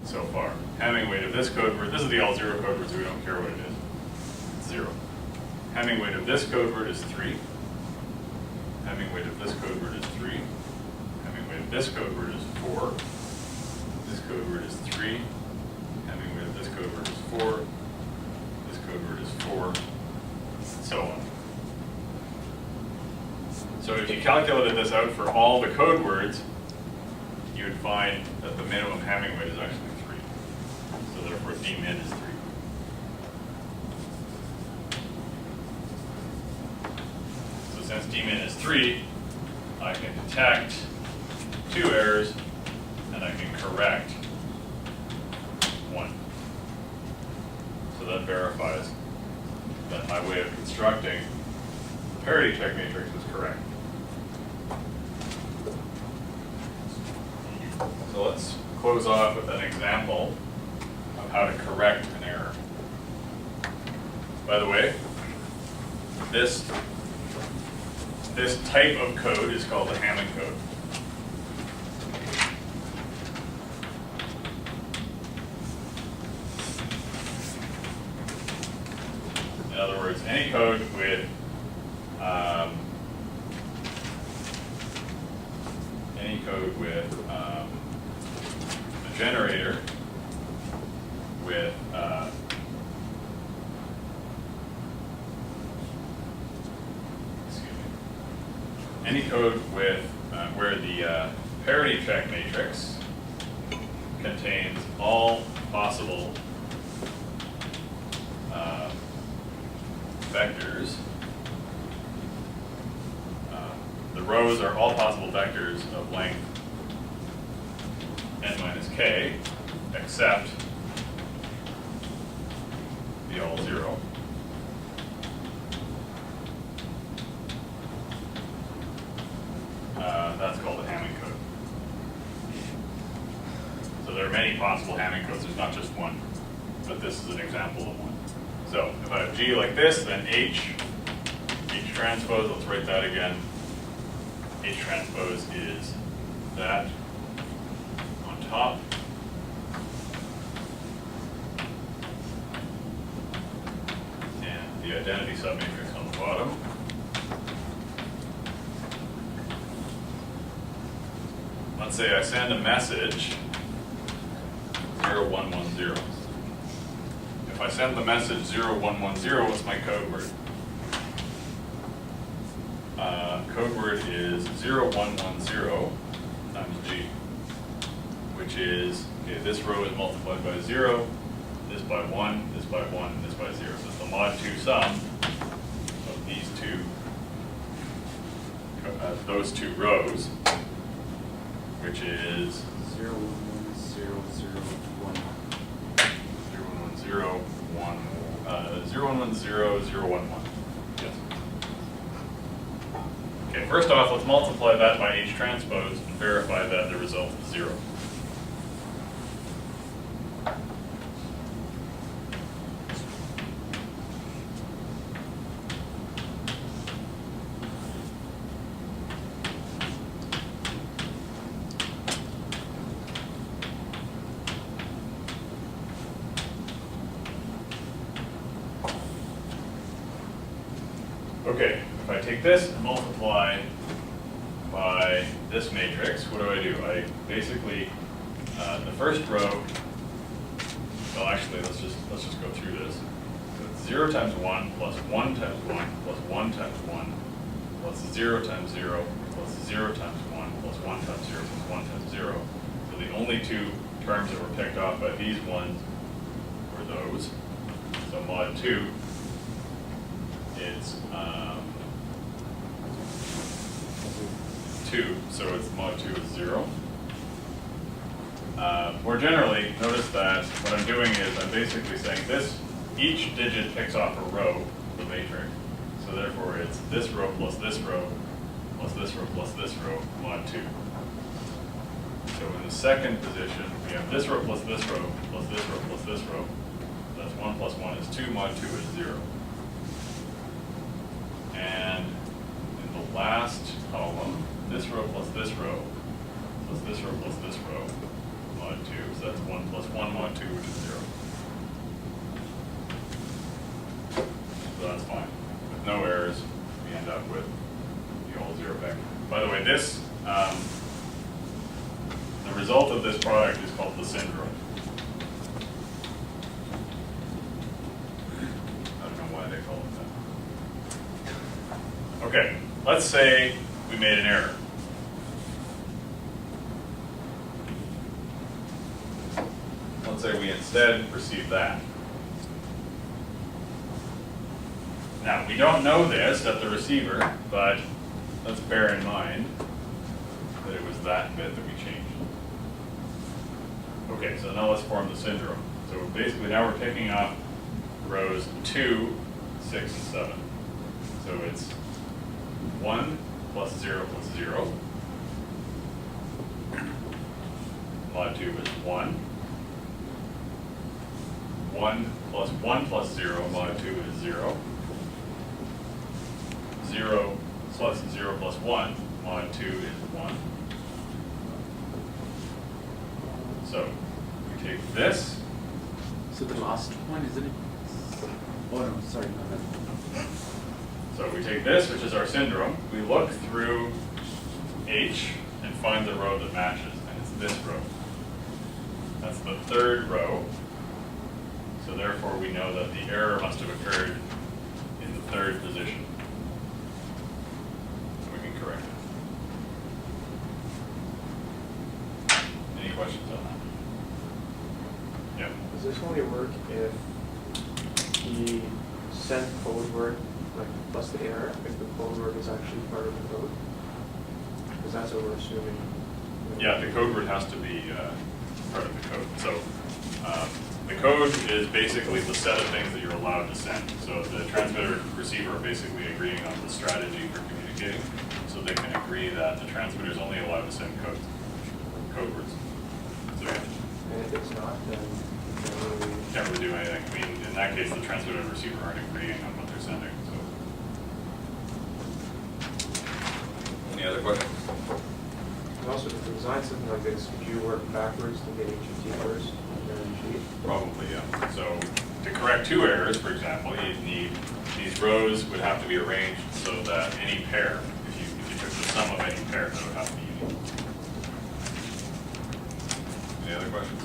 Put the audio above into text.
so far. Hamming weight of this code word, this is the L0 code word, so we don't care what it is. It's 0. Hamming weight of this code word is 3. Hamming weight of this code word is 3. Hamming weight of this code word is 4. This code word is 3. Hamming weight of this code word is 4. This code word is 4. And so on. So if you calculated this out for all the code words, you would find that the minimum Hamming weight is actually 3. So therefore dmin is 3. So since dmin is 3, I can detect 2 errors and I can correct 1. So that verifies that my way of constructing the parity check matrix was correct. So let's close off with an example of how to correct an error. By the way, this type of code is called a Hamming code. In other words, any code with a generator with any code with where the parity check matrix contains all possible vectors. The rows are all possible vectors of length n minus k, except the all 0. That's called a Hamming code. So there are many possible Hamming codes. There's not just one, but this is an example of one. So if I have G like this, then H transpose, let's write that again. H transpose is that on top. And the identity submatrix on the bottom. Let's say I send a message 0110. If I send the message 0110, what's my code word? Code word is 0110 times G, which is, okay, this row is multiplied by 0, this by 1, this by 1, and this by 0. So it's the mod 2 sum of these two, those two rows, which is 0, 1, 0, 0, 1. 0, 1, 1, 0, 0, 1, 1. Yes. Okay, first off, let's multiply that by H transpose and verify that the result is 0. Okay, if I take this and multiply by this matrix, what do? I basically, the first row, well actually let's just go through this. So it's 0 times 1 plus 1 times 1 plus 1 times 1 plus 0 times 0 plus 0 times 1 plus 1 times 0 plus 1 times 0. So the only two terms that were picked off by these ones were those. So mod 2, it's 2, so it's mod 2 is 0. More generally, notice that what I'm doing is I'm basically saying this, each digit picks off a row of the matrix. So therefore it's this row plus this row plus this row plus this row, mod 2. So in the second position, we have this row plus this row plus this row plus this row. That's 1 plus 1 is 2, mod 2 is 0. And in the last column, this row plus this row plus this row plus this row, mod mod 2, so that's 1 plus 1 mod 2, which is 0. So that's fine. With no errors, we end up with the old 0 vector. By the way, this, the result of this product is called the syndrome. I don't know why they call it that. Okay, let's say we made an error. Let's say we instead received that. Now, we don't know this at the receiver, but let's bear in mind that it was that bit that we changed. Okay, so now let's form the syndrome. So basically now we're picking up rows 2, 6, and 7. So it's 1 plus 0 plus 0. Mod 2 is 1. 1 plus 1 plus 0, mod 2 is 0. 0 plus 0 plus 1, mod 2 is 1. So we take this. So the last one, isn't it? Oh no, sorry, no, no. So we take this, which is our syndrome. We look through H and find the row that matches, and it's this row. That's the third row. So therefore, we know that the error must have occurred in the third position. So we can correct it. Any questions on that? Yeah. Does this only work if he sent code word, like plus the error, if the code word is actually part of the code? Because that's what we're assuming. Yeah, the code word has to be part of the code. So the code is basically the set of things that you're allowed to send. So the transmitter and receiver are basically agreeing on the strategy for communicating. So they can agree that the transmitter is only allowed to send code words. So yeah. And if it's not, then we Can't really do anything. I mean, in that case, the transmitter and receiver aren't agreeing on what they're sending. So, any other questions? And also, to design something like this, would you work backwards to get H and T first, and then G? Probably, yeah. So to correct 2 errors, for example, you'd need these rows would have to be arranged so that any pair, if you took the sum of any pair, that would have to be unique. Any other questions?